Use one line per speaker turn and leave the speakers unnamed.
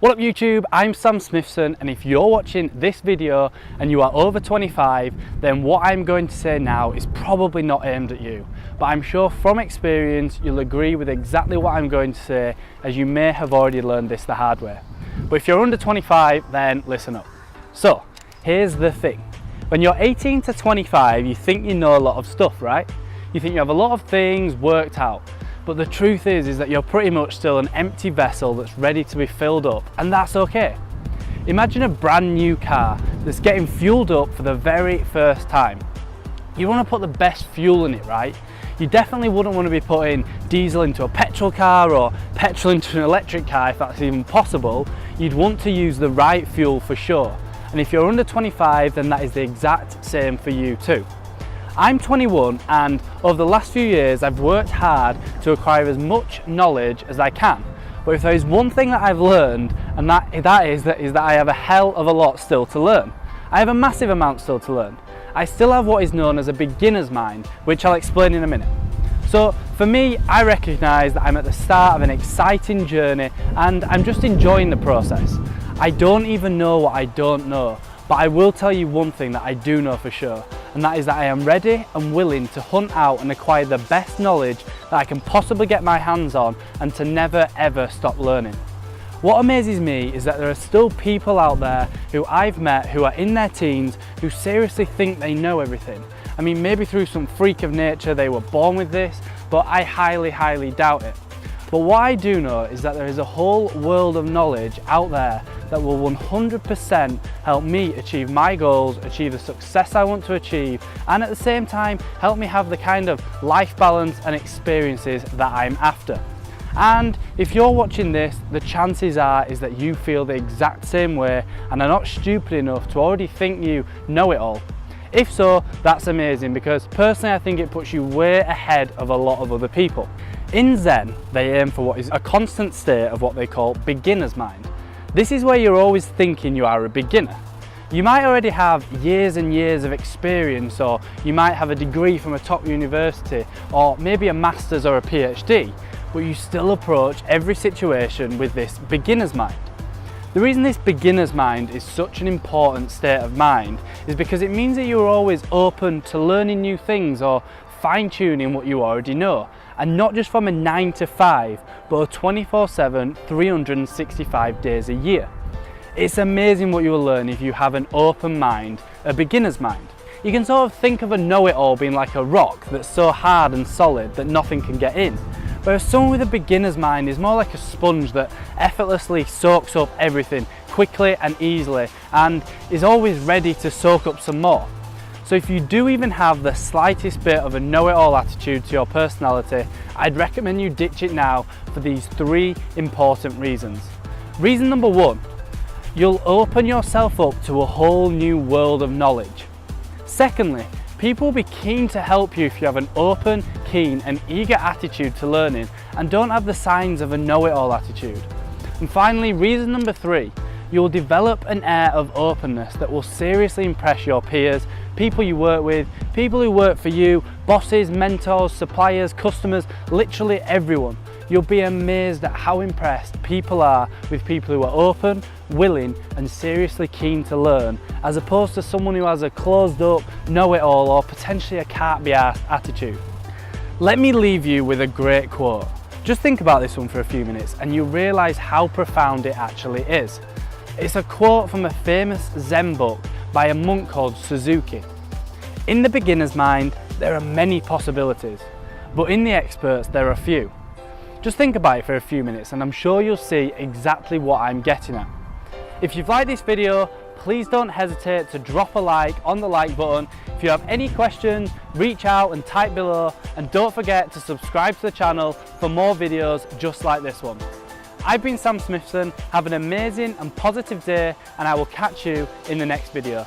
What up YouTube, I'm Sam Smithson, and if you're watching this video and you are over 25, then what I'm going to say now is probably not aimed at you. But I'm sure from experience you'll agree with exactly what I'm going to say, as you may have already learned this the hard way. But if you're under 25, then listen up. So, here's the thing. When you're 18 to 25, you think you know a lot of stuff, right? You think you have a lot of things worked out. But the truth is that you're pretty much still an empty vessel that's ready to be filled up, and that's okay. Imagine a brand new car that's getting fueled up for the very first time. You want to put the best fuel in it, right? You definitely wouldn't want to be putting diesel into a petrol car or petrol into an electric car if that's even possible. You'd want to use the right fuel for sure. And if you're under 25, then that is the exact same for you too. I'm 21, and over the last few years I've worked hard to acquire as much knowledge as I can. But if there is one thing that I've learned, and that is that I have a hell of a lot still to learn. I have a massive amount still to learn. I still have what is known as a beginner's mind, which I'll explain in a minute. So for me, I recognise that I'm at the start of an exciting journey and I'm just enjoying the process. I don't even know what I don't know, but I will tell you one thing that I do know for sure, and that is that I am ready and willing to hunt out and acquire the best knowledge that I can possibly get my hands on, and to never ever stop learning. What amazes me is that there are still people out there who I've met who are in their teens who seriously think they know everything. I mean, maybe through some freak of nature they were born with this, but I highly doubt it. But what I do know is that there is a whole world of knowledge out there that will 100% help me achieve my goals, achieve the success I want to achieve, and at the same time help me have the kind of life balance and experiences that I'm after. And if you're watching this, the chances are is that you feel the exact same way and are not stupid enough to already think you know it all. If so, that's amazing, because personally I think it puts you way ahead of a lot of other people. In Zen, they aim for what is a constant state of what they call beginner's mind. This is where you're always thinking you are a beginner. You might already have years and years of experience, or you might have a degree from a top university, or maybe a master's or a PhD, but you still approach every situation with this beginner's mind. The reason this beginner's mind is such an important state of mind is because it means that you're always open to learning new things or fine-tuning what you already know, and not just from a 9 to 5, but a 24/7, 365 days a year. It's amazing what you will learn if you have an open mind, a beginner's mind. You can sort of think of a know-it-all being like a rock that's so hard and solid that nothing can get in. Whereas someone with a beginner's mind is more like a sponge that effortlessly soaks up everything quickly and easily, and is always ready to soak up some more. So if you do even have the slightest bit of a know-it-all attitude to your personality, I'd recommend you ditch it now for these 3 important reasons. Reason number 1, you'll open yourself up to a whole new world of knowledge. Secondly, people will be keen to help you if you have an open, keen and eager attitude to learning and don't have the signs of a know-it-all attitude. And finally, reason number 3, you'll develop an air of openness that will seriously impress your peers, people you work with, people who work for you, bosses, mentors, suppliers, customers, literally everyone. You'll be amazed at how impressed people are with people who are open, willing and seriously keen to learn, as opposed to someone who has a closed up, know-it-all or potentially a can't be arsed attitude. Let me leave you with a great quote. Just think about this one for a few minutes and you'll realise how profound it actually is. It's a quote from a famous Zen book by a monk called Suzuki. In the beginner's mind, there are many possibilities, but in the experts, there are few. Just think about it for a few minutes and I'm sure you'll see exactly what I'm getting at. If you've liked this video, please don't hesitate to drop a like on the like button. If you have any questions, reach out and type below, and don't forget to subscribe to the channel for more videos just like this one. I've been Sam Smithson, have an amazing and positive day, and I will catch you in the next video.